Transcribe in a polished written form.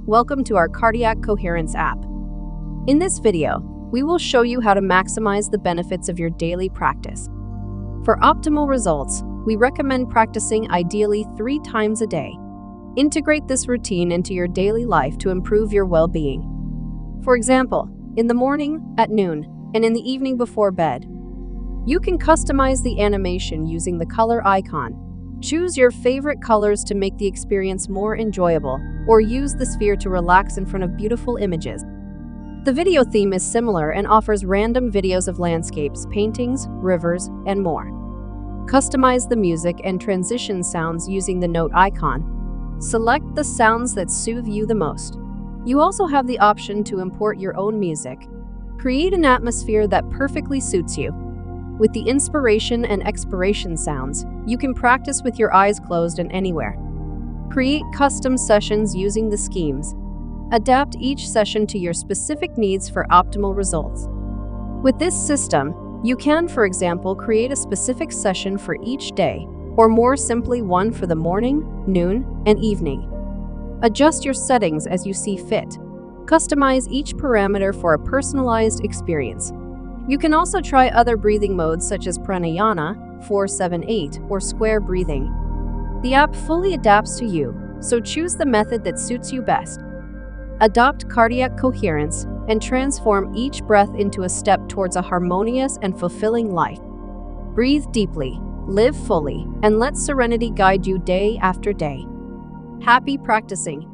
welcome to our Cardiac Coherence app. In this video, we will show you how to maximize the benefits of your daily practice. For optimal results, we recommend practicing ideally 3 times a day. Integrate this routine into your daily life to improve your well-being. For example, in the morning, at noon, and in the evening before bed. You can customize the animation using the color icon. Choose your favorite colors to make the experience more enjoyable, or use the sphere to relax in front of beautiful images. The video theme is similar and offers random videos of landscapes, paintings, rivers, and more. Customize the music and transition sounds using the note icon. Select the sounds that soothe you the most. You also have the option to import your own music. Create an atmosphere that perfectly suits you. With the inspiration and expiration sounds, you can practice with your eyes closed and anywhere. Create custom sessions using the schemes. Adapt each session to your specific needs for optimal results. With this system, you can, for example, create a specific session for each day, or more simply one for the morning, noon, and evening. Adjust your settings as you see fit. Customize each parameter for a personalized experience. You can also try other breathing modes such as pranayama, 4-7-8, or square breathing. The app fully adapts to you, so choose the method that suits you best. Adopt cardiac coherence and transform each breath into a step towards a harmonious and fulfilling life. Breathe deeply, live fully, and let serenity guide you day after day. Happy practicing!